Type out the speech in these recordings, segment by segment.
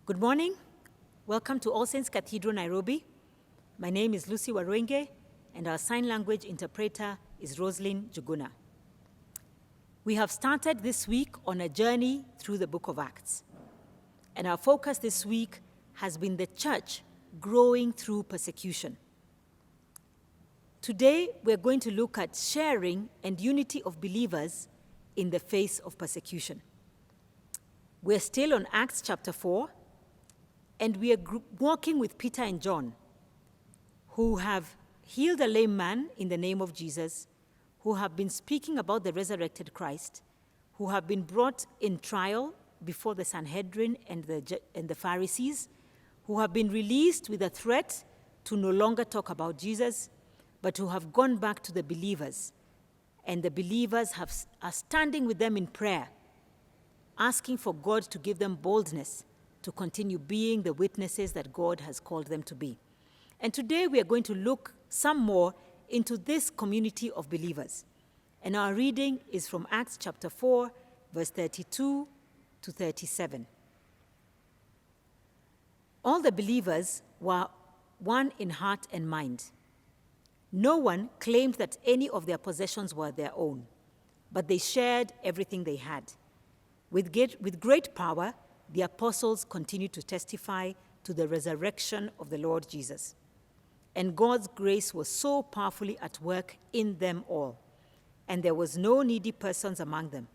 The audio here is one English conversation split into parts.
Good morning. Welcome to All Saints Cathedral, Nairobi. My name is Lucy WARUINGI, and our sign language interpreter is Roslyn Juguna. We have started this week on a journey through the book of Acts. And our focus this week has been the church growing through persecution. Today, we're going to look at sharing and unity of believers in the face of persecution. We're still on Acts chapter 4, and we are walking with Peter and John, who have healed a lame man in the name of Jesus, who have been speaking about the resurrected Christ, who have been brought in trial before the Sanhedrin and the Pharisees, who have been released with a threat to no longer talk about Jesus, but who have gone back to the believers. And the believers are standing with them in prayer, asking for God to give them boldness to continue being the witnesses that God has called them to be. And today we are going to look some more into this community of believers. And our reading is from Acts chapter 4, verse 32 to 37. All the believers were one in heart and mind. No one claimed that any of their possessions were their own, but they shared everything they had. With great power, the apostles continued to testify to the resurrection of the Lord Jesus. And God's grace was so powerfully at work in them all, and there was no needy persons among them.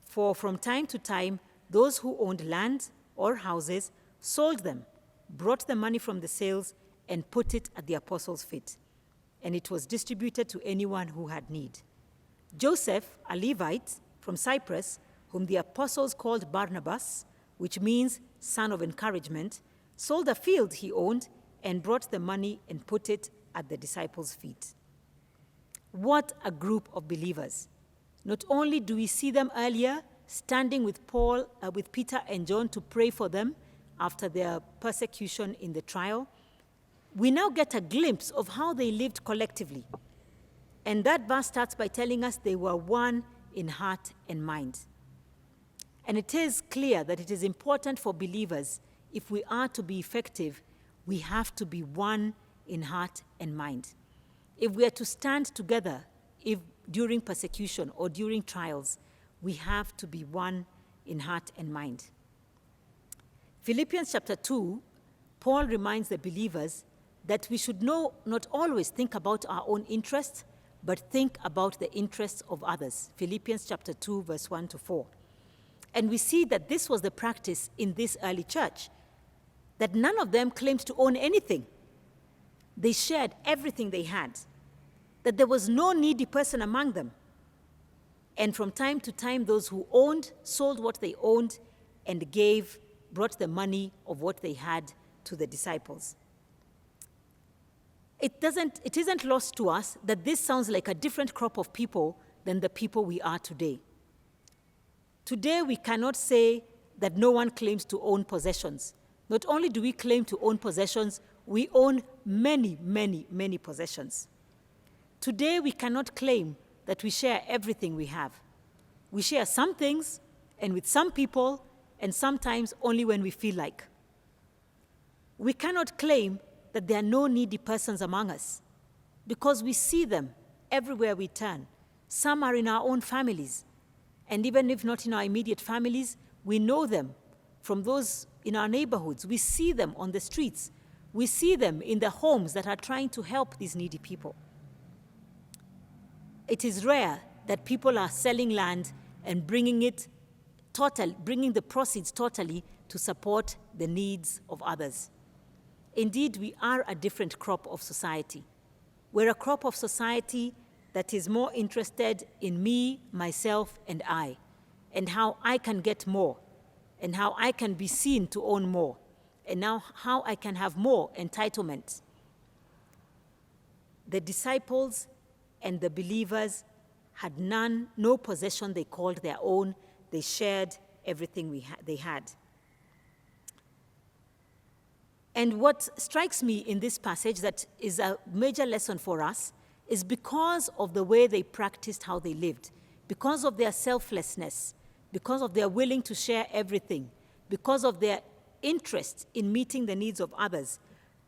For from time to time, those who owned land or houses sold them, brought the money from the sales, and put it at the apostles' feet. And it was distributed to anyone who had need. Joseph, a Levite from Cyprus, whom the apostles called Barnabas, which means son of encouragement, sold a field he owned and brought the money and put it at the disciples' feet. What a group of believers. Not only do we see them earlier standing with Peter and John to pray for them after their persecution in the trial, we now get a glimpse of how they lived collectively. And that verse starts by telling us they were one in heart and mind. And it is clear that it is important for believers, if we are to be effective, we have to be one in heart and mind. If we are to stand together during persecution or during trials, we have to be one in heart and mind. Philippians chapter 2, Paul reminds the believers that we should not always think about our own interests, but think about the interests of others. Philippians chapter 2, verse 1 to 4. And we see that this was the practice in this early church, that none of them claimed to own anything. They shared everything they had, that there was no needy person among them. And from time to time, those who owned sold what they owned and brought the money of what they had to the disciples. It isn't lost to us that this sounds like a different crop of people than the people we are today. Today, we cannot say that no one claims to own possessions. Not only do we claim to own possessions, we own many, many, many possessions. Today, we cannot claim that we share everything we have. We share some things, and with some people, and sometimes only when we feel like. We cannot claim that there are no needy persons among us, because we see them everywhere we turn. Some are in our own families. And even if not in our immediate families, we know them from those in our neighborhoods. We see them on the streets. We see them in the homes that are trying to help these needy people. It is rare that people are selling land and bringing the proceeds totally to support the needs of others. Indeed, we are a different crop of society. We're a crop of society that is more interested in me, myself, and I, and how I can get more, and how I can be seen to own more, and now how I can have more entitlement. The disciples and the believers had no possession they called their own. They shared everything they had. And what strikes me in this passage that is a major lesson for us is because of the way they practiced how they lived, because of their selflessness, because of their willing to share everything, because of their interest in meeting the needs of others,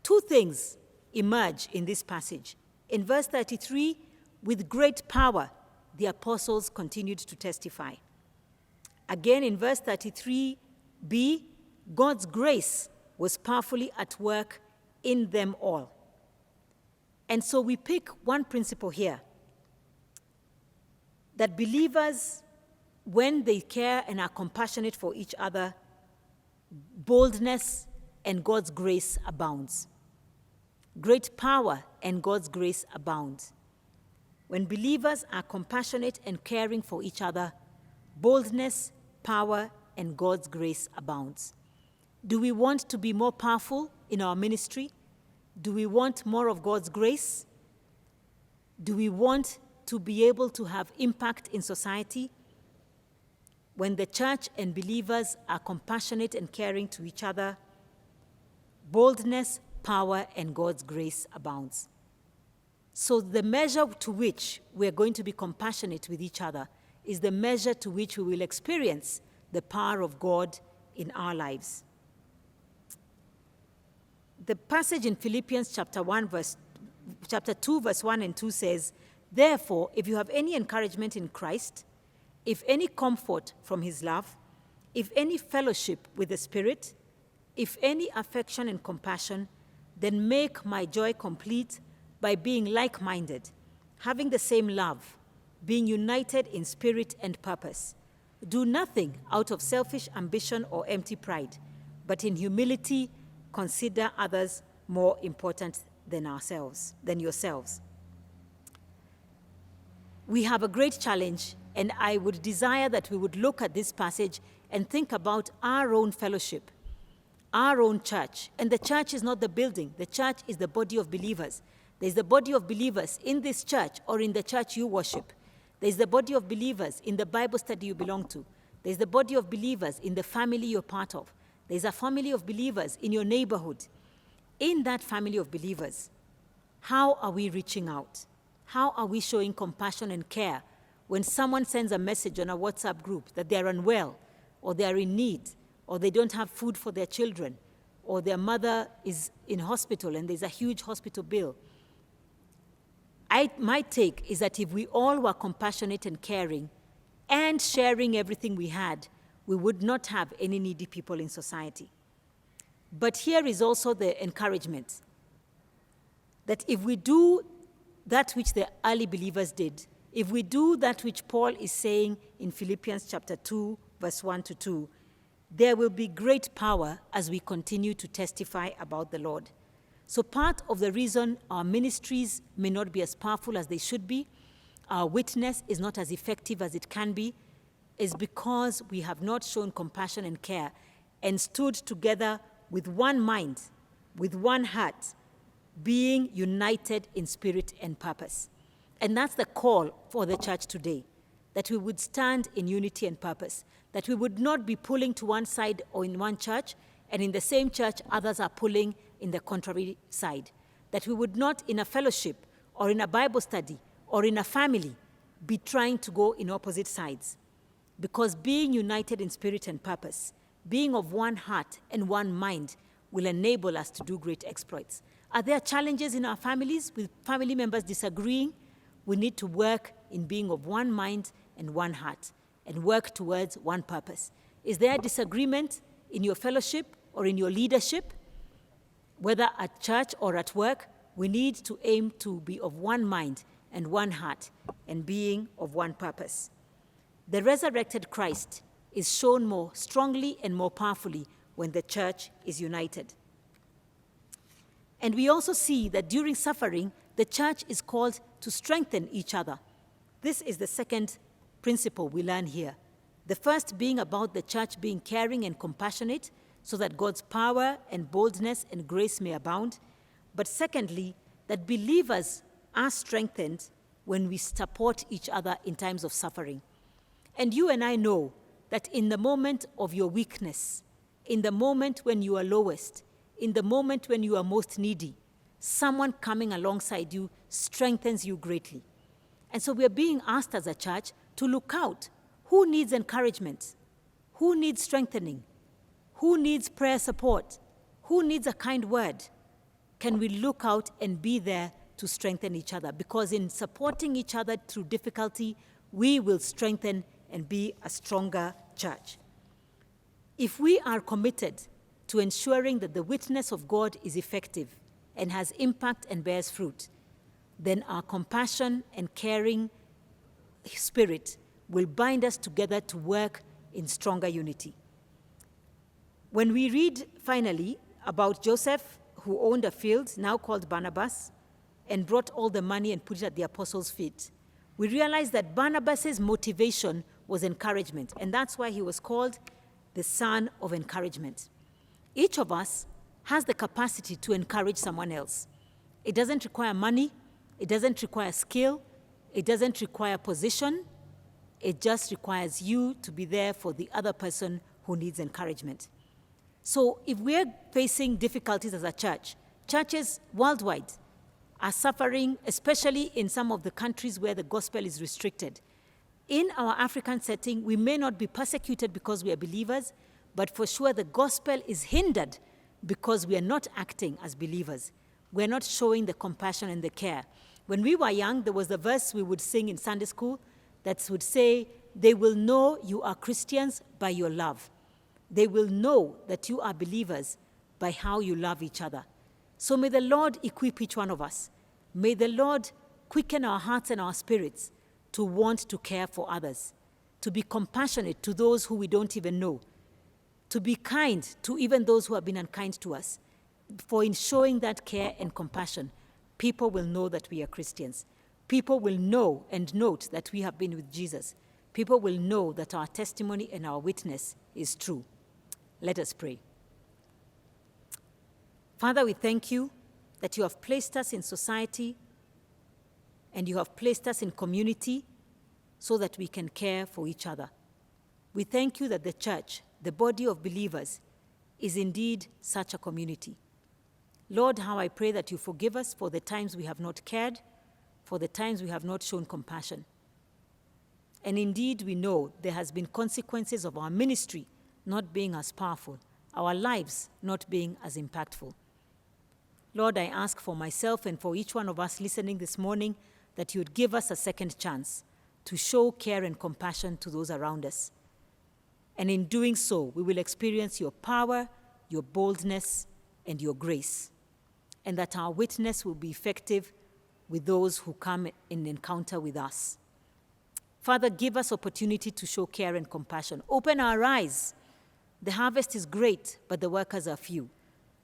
two things emerge in this passage. In verse 33, with great power, the apostles continued to testify. Again, in verse 33b, God's grace was powerfully at work in them all. And so we pick one principle here, that believers, when they care and are compassionate for each other, boldness and God's grace abounds. Great power and God's grace abounds. When believers are compassionate and caring for each other, boldness, power, and God's grace abounds. Do we want to be more powerful in our ministry? Do we want more of God's grace? Do we want to be able to have impact in society? When the church and believers are compassionate and caring to each other, boldness, power, and God's grace abounds. So the measure to which we're going to be compassionate with each other is the measure to which we will experience the power of God in our lives. The passage in Philippians chapter 2, verse 1 and 2 says, "Therefore, if you have any encouragement in Christ, if any comfort from his love, if any fellowship with the Spirit, if any affection and compassion, then make my joy complete by being like-minded, having the same love, being united in spirit and purpose. Do nothing out of selfish ambition or empty pride, but in humility consider others more important than yourselves." We have a great challenge, and I would desire that we would look at this passage and think about our own fellowship, our own church. And the church is not the building. The church is the body of believers. There's the body of believers in this church or in the church you worship. There's the body of believers in the Bible study you belong to. There's the body of believers in the family you're part of. There's a family of believers in your neighborhood. In that family of believers, how are we reaching out? How are we showing compassion and care when someone sends a message on a WhatsApp group that they're unwell, or they're in need, or they don't have food for their children, or their mother is in hospital and there's a huge hospital bill? My take is that if we all were compassionate and caring and sharing everything we had, we would not have any needy people in society. But here is also the encouragement that if we do that which the early believers did, if we do that which Paul is saying in Philippians chapter 2, verse 1 to 2, there will be great power as we continue to testify about the Lord. So part of the reason our ministries may not be as powerful as they should be, our witness is not as effective as it can be, is because we have not shown compassion and care and stood together with one mind, with one heart, being united in spirit and purpose. And that's the call for the church today, that we would stand in unity and purpose, that we would not be pulling to one side or in one church, and in the same church others are pulling in the contrary side, that we would not in a fellowship or in a Bible study or in a family be trying to go in opposite sides. Because being united in spirit and purpose, being of one heart and one mind, will enable us to do great exploits. Are there challenges in our families with family members disagreeing? We need to work in being of one mind and one heart and work towards one purpose. Is there a disagreement in your fellowship or in your leadership? Whether at church or at work, we need to aim to be of one mind and one heart and being of one purpose. The resurrected Christ is shown more strongly and more powerfully when the church is united. And we also see that during suffering, the church is called to strengthen each other. This is the second principle we learn here. The first being about the church being caring and compassionate so that God's power and boldness and grace may abound. But secondly, that believers are strengthened when we support each other in times of suffering. And you and I know that in the moment of your weakness, in the moment when you are lowest, in the moment when you are most needy, someone coming alongside you strengthens you greatly. And so we are being asked as a church to look out. Who needs encouragement? Who needs strengthening? Who needs prayer support? Who needs a kind word? Can we look out and be there to strengthen each other? Because in supporting each other through difficulty, we will strengthen and be a stronger church. If we are committed to ensuring that the witness of God is effective and has impact and bears fruit, then our compassion and caring spirit will bind us together to work in stronger unity. When we read, finally, about Joseph, who owned a field, now called Barnabas, and brought all the money and put it at the apostles' feet, we realize that Barnabas' motivation was encouragement, and that's why he was called the son of encouragement. Each of us has the capacity to encourage someone else. It doesn't require money, it doesn't require skill, it doesn't require position, it just requires you to be there for the other person who needs encouragement. So if we're facing difficulties as a church, churches worldwide are suffering, especially in some of the countries where the gospel is restricted. In our African setting, we may not be persecuted because we are believers, but for sure the gospel is hindered because we are not acting as believers. We're not showing the compassion and the care. When we were young, there was a verse we would sing in Sunday school that would say, "They will know you are Christians by your love. They will know that you are believers by how you love each other." So may the Lord equip each one of us. May the Lord quicken our hearts and our spirits to want to care for others, to be compassionate to those who we don't even know, to be kind to even those who have been unkind to us. For in showing that care and compassion, people will know that we are Christians. People will know and note that we have been with Jesus. People will know that our testimony and our witness is true. Let us pray. Father, we thank you that you have placed us in society and you have placed us in community so that we can care for each other. We thank you that the church, the body of believers, is indeed such a community. Lord, how I pray that you forgive us for the times we have not cared, for the times we have not shown compassion. And indeed, we know there has been consequences of our ministry not being as powerful, our lives not being as impactful. Lord, I ask for myself and for each one of us listening this morning that you would give us a second chance to show care and compassion to those around us. And in doing so, we will experience your power, your boldness, and your grace, and that our witness will be effective with those who come in encounter with us. Father, give us opportunity to show care and compassion. Open our eyes. The harvest is great, but the workers are few.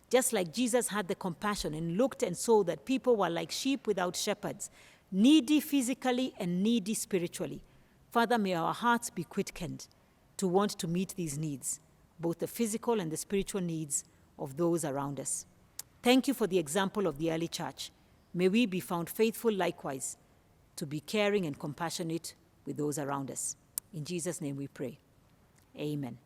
Just like Jesus had the compassion and looked and saw that people were like sheep without shepherds, needy physically and needy spiritually. Father, may our hearts be quickened to want to meet these needs, both the physical and the spiritual needs of those around us. Thank you for the example of the early church. May we be found faithful likewise to be caring and compassionate with those around us. In Jesus' name we pray. Amen.